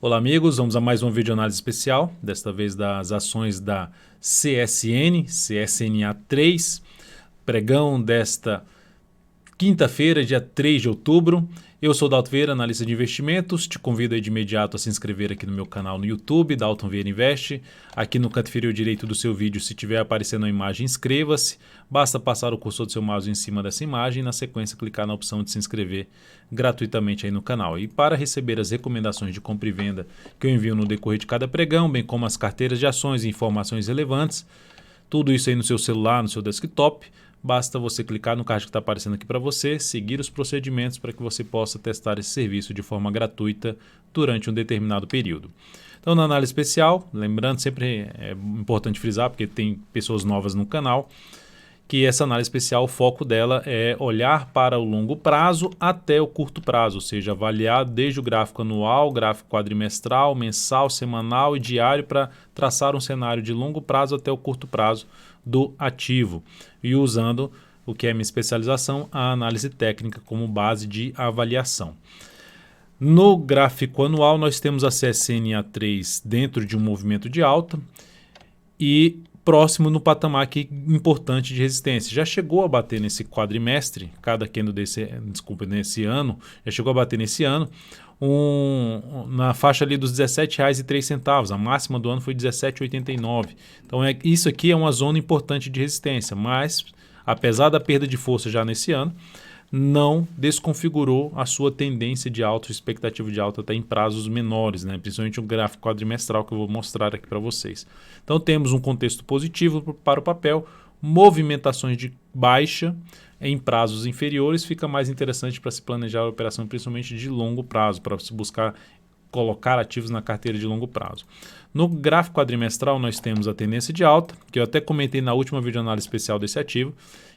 Olá amigos, vamos a mais um vídeo análise especial, desta vez das ações da CSN, CSNA3, pregão desta quinta-feira, dia 3 de outubro. Eu sou Dalton Vieira, analista de investimentos. Te convido aí de imediato a se inscrever aqui no meu canal no YouTube, Dalton Vieira Investe. Aqui no canto inferior direito do seu vídeo, se estiver aparecendo a imagem, inscreva-se. Basta passar o cursor do seu mouse em cima dessa imagem e na sequência clicar na opção de se inscrever gratuitamente aí no canal. E para receber as recomendações de compra e venda que eu envio no decorrer de cada pregão, bem como as carteiras de ações e informações relevantes, tudo isso aí no seu celular, no seu desktop, basta você clicar no card que está aparecendo aqui para você, seguir os procedimentos para que você possa testar esse serviço de forma gratuita durante um determinado período. Então, na análise especial, lembrando, sempre é importante frisar, porque tem pessoas novas no canal, que essa análise especial, o foco dela é olhar para o longo prazo até o curto prazo, ou seja, avaliar desde o gráfico anual, gráfico quadrimestral, mensal, semanal e diário para traçar um cenário de longo prazo até o curto prazo do ativo e usando o que é minha especialização, a análise técnica como base de avaliação. No gráfico anual nós temos a CSNA3 dentro de um movimento de alta e próximo no patamar aqui importante de resistência. Já chegou a bater nesse quadrimestre, cada candle nesse ano, já chegou a bater nesse ano, na faixa ali dos R$17,03, a máxima do ano foi R$17,89. Então isso aqui é uma zona importante de resistência, mas apesar da perda de força já nesse ano, não desconfigurou a sua tendência de alta, expectativa de alta até em prazos menores, né? Principalmente o gráfico quadrimestral que eu vou mostrar aqui para vocês. Então temos um contexto positivo para o papel, movimentações de baixa em prazos inferiores, fica mais interessante para se planejar a operação, principalmente de longo prazo, para se buscar colocar ativos na carteira de longo prazo. No gráfico quadrimestral nós temos a tendência de alta, que eu até comentei na última videoanálise especial desse ativo,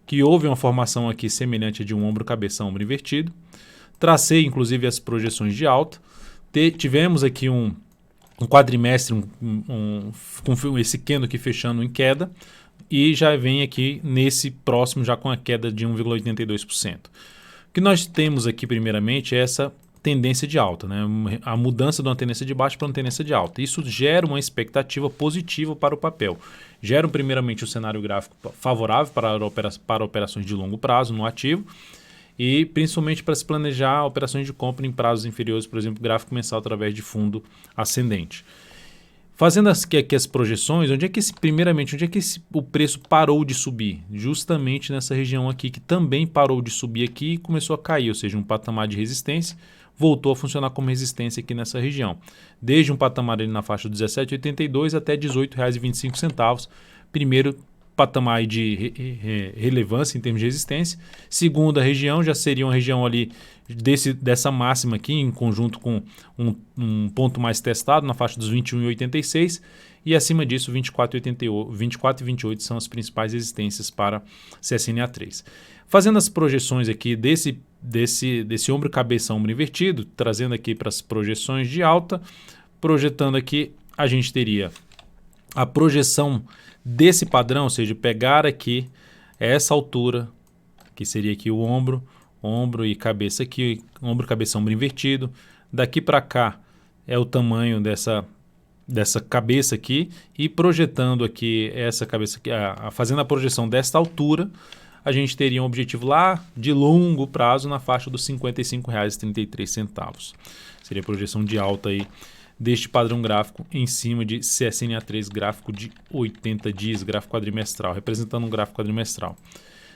que houve uma formação aqui semelhante a de um ombro, cabeça, ombro invertido. Tracei inclusive as projeções de alta. Tivemos aqui um quadrimestre com esse candle aqui fechando em queda e já vem aqui nesse próximo já com a queda de 1,82%. O que nós temos aqui primeiramente é essa tendência de alta, né? A mudança de uma tendência de baixa para uma tendência de alta. Isso gera uma expectativa positiva para o papel. Gera primeiramente um cenário gráfico favorável para operações de longo prazo no ativo e principalmente para se planejar operações de compra em prazos inferiores, por exemplo, gráfico mensal através de fundo ascendente. Fazendo aqui as projeções, onde é que o preço parou de subir? Justamente nessa região aqui, que também parou de subir aqui e começou a cair, ou seja, um patamar de resistência, voltou a funcionar como resistência aqui nessa região. Desde um patamar ali na faixa de 17,82 até R$18,25. Primeiro patamar de relevância em termos de resistência. Segunda região já seria uma região ali dessa máxima aqui, em conjunto com um ponto mais testado na faixa dos 21,86 e acima disso 24 e 28 são as principais resistências para CSNA3. Fazendo as projeções aqui desse ombro, cabeça, ombro invertido, trazendo aqui para as projeções de alta, projetando aqui, a gente teria a projeção desse padrão, ou seja, pegar aqui essa altura, que seria aqui o ombro e cabeça aqui, ombro, cabeça, ombro invertido. Daqui para cá é o tamanho dessa cabeça aqui e projetando aqui essa cabeça aqui, fazendo a projeção desta altura, a gente teria um objetivo lá de longo prazo na faixa dos R$ 55,33. Seria a projeção de alta aí deste padrão gráfico em cima de CSNA3, gráfico de 80 dias, gráfico quadrimestral, representando um gráfico quadrimestral.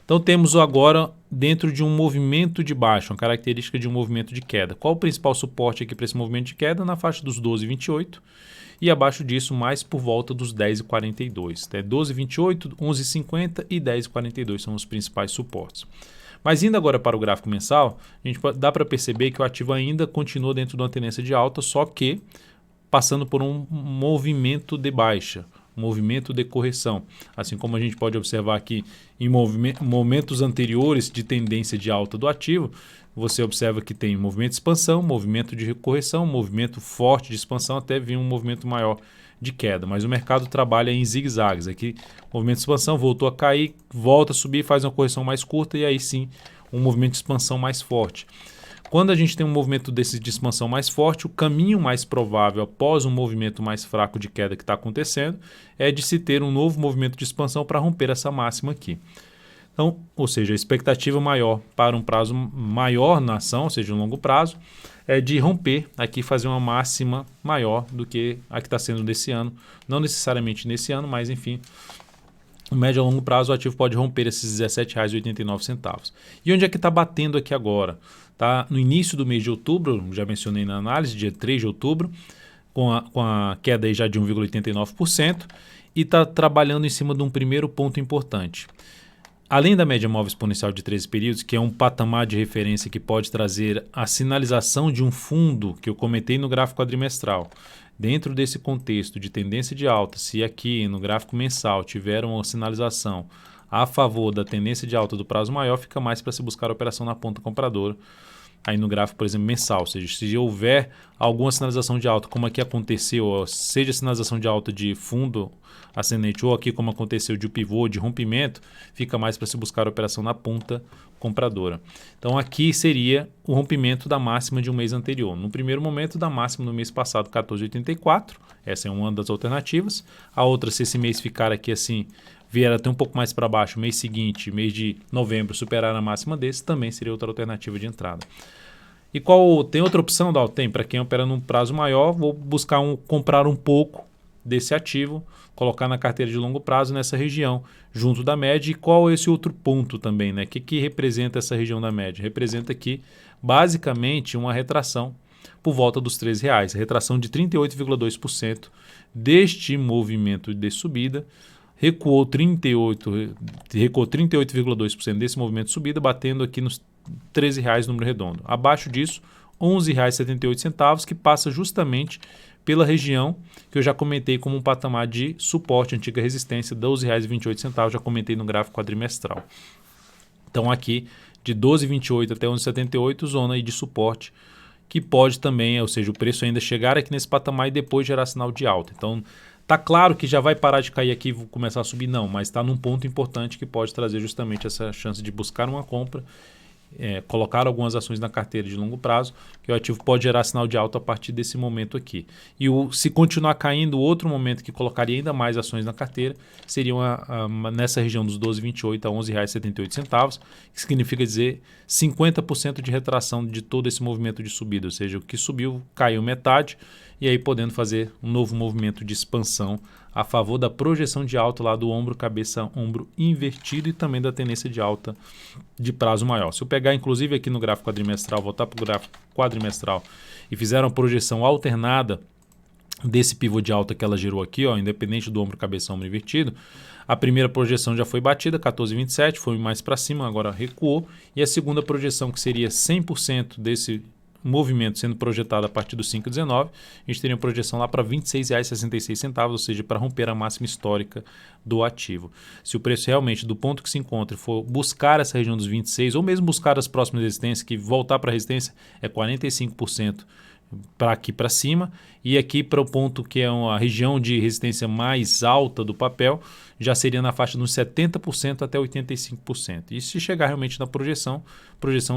Então temos agora dentro de um movimento de baixa, uma característica de um movimento de queda. Qual o principal suporte aqui para esse movimento de queda? Na faixa dos 12,28 e abaixo disso mais por volta dos 10,42. 12,28, 11,50 e 10,42 são os principais suportes. Mas indo agora para o gráfico mensal, dá para perceber que o ativo ainda continua dentro de uma tendência de alta, só que passando por um movimento de baixa, um movimento de correção. Assim como a gente pode observar aqui em momentos anteriores de tendência de alta do ativo, você observa que tem movimento de expansão, movimento de correção, movimento forte de expansão, até vir um movimento maior de queda. Mas o mercado trabalha em zigue-zagues. Aqui, movimento de expansão, voltou a cair, volta a subir, faz uma correção mais curta e aí sim um movimento de expansão mais forte. Quando a gente tem um movimento desse de expansão mais forte, o caminho mais provável após um movimento mais fraco de queda que está acontecendo é de se ter um novo movimento de expansão para romper essa máxima aqui. Então, ou seja, a expectativa maior para um prazo maior na ação, ou seja, um longo prazo, é de romper aqui, fazer uma máxima maior do que a que está sendo desse ano. Não necessariamente nesse ano, mas enfim, no médio a longo prazo o ativo pode romper esses R$ 17,89. E onde é que está batendo aqui agora? Tá no início do mês de outubro, já mencionei na análise, dia 3 de outubro, com a queda aí já de 1,89%, e está trabalhando em cima de um primeiro ponto importante. Além da média móvel exponencial de 13 períodos, que é um patamar de referência que pode trazer a sinalização de um fundo que eu comentei no gráfico quadrimestral, dentro desse contexto de tendência de alta, se aqui no gráfico mensal tiver uma sinalização a favor da tendência de alta do prazo maior, fica mais para se buscar a operação na ponta compradora. Aí no gráfico, por exemplo, mensal, ou seja, se houver alguma sinalização de alta, como aqui aconteceu, seja sinalização de alta de fundo ascendente ou aqui como aconteceu de pivô, de rompimento, fica mais para se buscar a operação na ponta compradora. Então aqui seria o rompimento da máxima de um mês anterior. No primeiro momento, da máxima no mês passado, 14,84, essa é uma das alternativas. A outra, se esse mês ficar aqui assim, vier até um pouco mais para baixo, mês seguinte, mês de novembro, superar a máxima desse, também seria outra alternativa de entrada. E tem outra opção, Dal? Tem, para quem opera num prazo maior, vou buscar comprar um pouco desse ativo, colocar na carteira de longo prazo nessa região, junto da média. E qual é esse outro ponto também, né? O que representa essa região da média? Representa aqui, basicamente, uma retração por volta dos R$ 13,00, retração de 38,2% deste movimento de subida. Recuou 38,2% desse movimento de subida, batendo aqui nos R$ 13,00, número redondo. Abaixo disso, R$ 11,78, que passa justamente pela região que eu já comentei como um patamar de suporte, antiga resistência, R$ 12,28, já comentei no gráfico quadrimestral. Então aqui, de 12,28 até 11,78, zona aí de suporte, que pode também, ou seja, o preço ainda chegar aqui nesse patamar e depois gerar sinal de alta. Então, tá claro que já vai parar de cair aqui e começar a subir? Não, mas está num ponto importante que pode trazer justamente essa chance de buscar uma compra, colocar algumas ações na carteira de longo prazo, que o ativo pode gerar sinal de alta a partir desse momento aqui. E se continuar caindo, outro momento que colocaria ainda mais ações na carteira seria nessa região dos 12,28 a R$ 11,78, que significa dizer 50% de retração de todo esse movimento de subida, ou seja, o que subiu caiu metade, e aí podendo fazer um novo movimento de expansão a favor da projeção de alta lá do ombro, cabeça, ombro invertido e também da tendência de alta de prazo maior. Se eu pegar inclusive aqui no gráfico quadrimestral, voltar para o gráfico quadrimestral e fizer uma projeção alternada desse pivô de alta que ela gerou aqui, ó, independente do ombro, cabeça, ombro invertido, a primeira projeção já foi batida, 14,27, foi mais para cima, agora recuou, e a segunda projeção, que seria 100% desse movimento sendo projetado a partir do 5,19, a gente teria uma projeção lá para R$ 26,66, ou seja, para romper a máxima histórica do ativo. Se o preço realmente, do ponto que se encontra, for buscar essa região dos 26, ou mesmo buscar as próximas resistências, que voltar para a resistência é 45% para aqui para cima, e aqui para o ponto que é uma região de resistência mais alta do papel, já seria na faixa de uns 70% até 85%. E se chegar realmente na projeção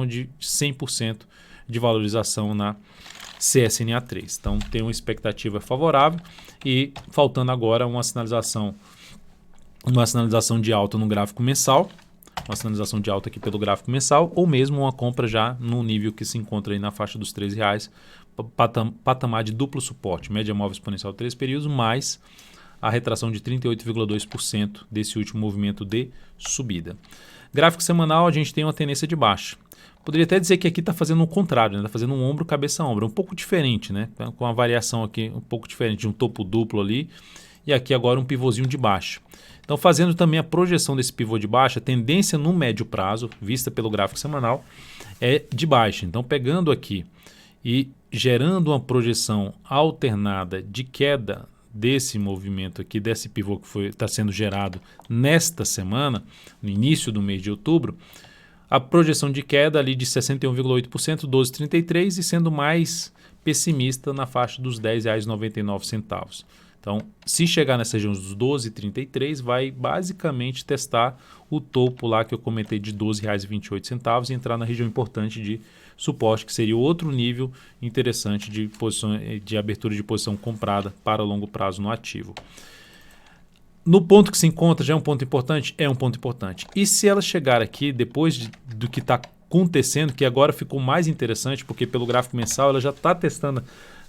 de 100% de valorização na CSNA3. Então tem uma expectativa favorável e faltando agora uma sinalização de alta no gráfico mensal, uma sinalização de alta aqui pelo gráfico mensal, ou mesmo uma compra já no nível que se encontra aí na faixa dos R$ 13,00, patamar de duplo suporte, média móvel exponencial 3 períodos, mais a retração de 38,2% desse último movimento de subida. Gráfico semanal, a gente tem uma tendência de baixa. Poderia até dizer que aqui está fazendo o contrário, está fazendo um ombro, cabeça, ombro. Um pouco diferente, né? Com a variação aqui um pouco diferente, de um topo duplo ali. E aqui agora um pivôzinho de baixa. Então fazendo também a projeção desse pivô de baixa, a tendência no médio prazo, vista pelo gráfico semanal, é de baixa. Então pegando aqui e gerando uma projeção alternada de queda desse movimento aqui, desse pivô que está sendo gerado nesta semana, no início do mês de outubro, a projeção de queda ali de 61,8%, 12,33, e sendo mais pessimista na faixa dos R$ 10,99. Então, se chegar nessa região dos 12,33, vai basicamente testar o topo lá que eu comentei de R$ 12,28 e entrar na região importante de suporte, que seria outro nível interessante de abertura de posição comprada para longo prazo no ativo. No ponto que se encontra, já é um ponto importante? É um ponto importante. E se ela chegar aqui, depois do que está acontecendo, que agora ficou mais interessante, porque pelo gráfico mensal ela já está testando,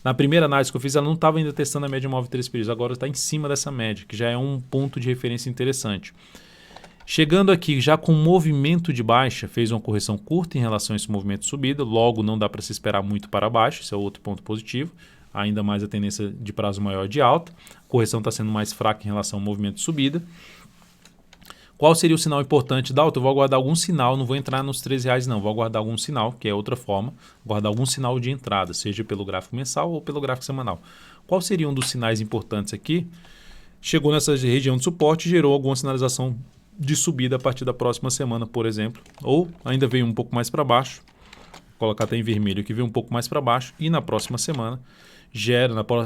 na primeira análise que eu fiz, ela não estava ainda testando a média móvel de 3 períodos, agora está em cima dessa média, que já é um ponto de referência interessante. Chegando aqui já com movimento de baixa, fez uma correção curta em relação a esse movimento de subida, logo não dá para se esperar muito para baixo, esse é outro ponto positivo, ainda mais a tendência de prazo maior de alta, a correção está sendo mais fraca em relação ao movimento de subida. Qual seria o sinal importante da alta? Eu vou aguardar algum sinal, não vou entrar nos R$13 não, vou aguardar algum sinal, que é outra forma, aguardar algum sinal de entrada, seja pelo gráfico mensal ou pelo gráfico semanal. Qual seria um dos sinais importantes aqui? Chegou nessa região de suporte e gerou alguma sinalização de subida a partir da próxima semana, por exemplo, ou ainda veio um pouco mais para baixo, vou colocar até em vermelho aqui, veio um pouco mais para baixo e na próxima semana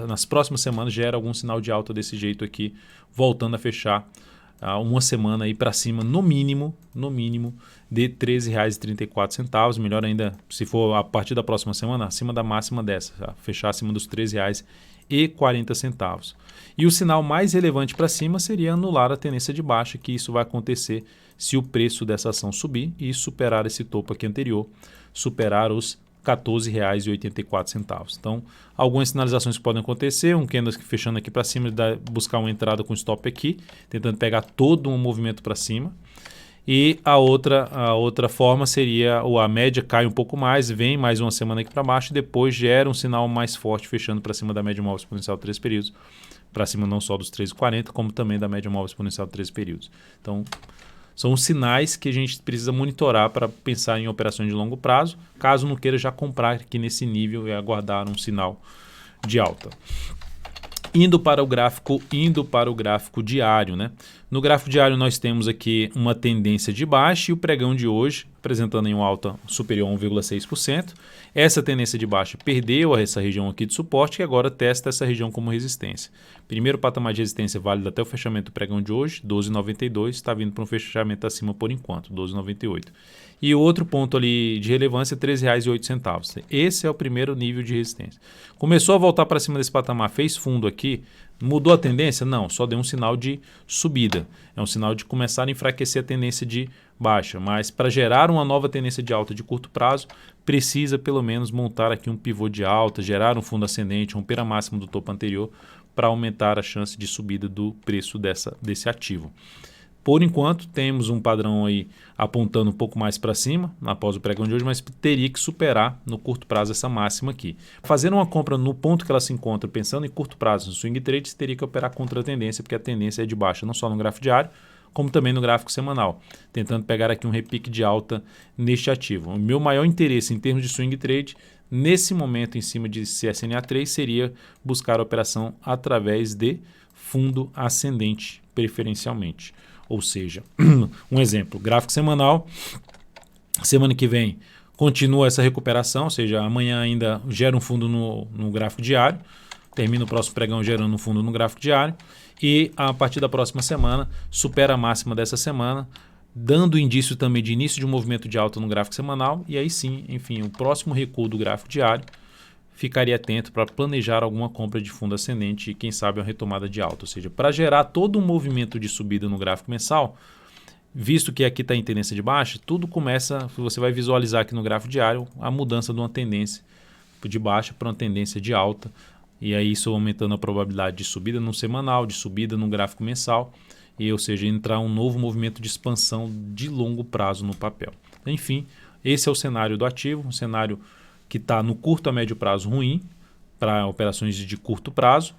nas próximas semanas gera algum sinal de alta desse jeito aqui, voltando a fechar uma semana aí para cima, no mínimo de R$13,34, melhor ainda se for a partir da próxima semana, acima da máxima dessa, fechar acima dos R$13,40. E o sinal mais relevante para cima seria anular a tendência de baixa, que isso vai acontecer se o preço dessa ação subir e superar esse topo aqui anterior, superar os R$14,84. Então, algumas sinalizações que podem acontecer, um candlestick fechando aqui para cima, buscar uma entrada com stop aqui, tentando pegar todo um movimento para cima. E a outra forma seria a média cai um pouco mais, vem mais uma semana aqui para baixo e depois gera um sinal mais forte fechando para cima da média móvel exponencial de 3 períodos, para cima não só dos 3,40, como também da média móvel exponencial de 3 períodos. Então, são os sinais que a gente precisa monitorar para pensar em operações de longo prazo, caso não queira já comprar aqui nesse nível e aguardar um sinal de alta. Indo para o gráfico diário, né? No gráfico diário nós temos aqui uma tendência de baixa e o pregão de hoje apresentando em uma alta superior a 1,6%. Essa tendência de baixa perdeu essa região aqui de suporte e agora testa essa região como resistência. Primeiro patamar de resistência válido até o fechamento do pregão de hoje, 12,92, está vindo para um fechamento acima por enquanto, 12,98. E o outro ponto ali de relevância é R$13,08. Esse é o primeiro nível de resistência. Começou a voltar para cima desse patamar, fez fundo aqui, mudou a tendência? Não, só deu um sinal de subida. É um sinal de começar a enfraquecer a tendência de baixa. Mas para gerar uma nova tendência de alta de curto prazo, precisa pelo menos montar aqui um pivô de alta, gerar um fundo ascendente, romper a máxima do topo anterior para aumentar a chance de subida do preço desse ativo. Por enquanto, temos um padrão aí apontando um pouco mais para cima após o pregão de hoje, mas teria que superar no curto prazo essa máxima aqui. Fazendo uma compra no ponto que ela se encontra, pensando em curto prazo no swing trade, você teria que operar contra a tendência, porque a tendência é de baixa não só no gráfico diário, como também no gráfico semanal, tentando pegar aqui um repique de alta neste ativo. O meu maior interesse em termos de swing trade, nesse momento em cima de CSNA3, seria buscar a operação através de fundo ascendente, preferencialmente. Ou seja, um exemplo, gráfico semanal, semana que vem continua essa recuperação, ou seja, amanhã ainda gera um fundo no gráfico diário, termina o próximo pregão gerando um fundo no gráfico diário e a partir da próxima semana supera a máxima dessa semana, dando indício também de início de um movimento de alta no gráfico semanal e aí sim, enfim, o próximo recuo do gráfico diário, ficaria atento para planejar alguma compra de fundo ascendente e quem sabe uma retomada de alta, ou seja, para gerar todo um movimento de subida no gráfico mensal, visto que aqui está em tendência de baixa, tudo começa, você vai visualizar aqui no gráfico diário a mudança de uma tendência de baixa para uma tendência de alta e aí isso aumentando a probabilidade de subida no semanal, de subida no gráfico mensal e ou seja, entrar um novo movimento de expansão de longo prazo no papel. Enfim, esse é o cenário do ativo, um cenário que está no curto a médio prazo ruim, para operações de curto prazo,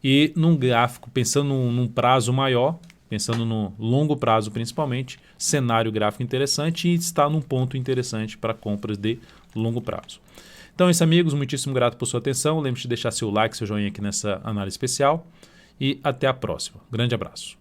e num gráfico, pensando num prazo maior, pensando no longo prazo principalmente, cenário gráfico interessante e está num ponto interessante para compras de longo prazo. Então é isso, amigos, muitíssimo grato por sua atenção, lembre-se de deixar seu like, seu joinha aqui nessa análise especial e até a próxima. Grande abraço.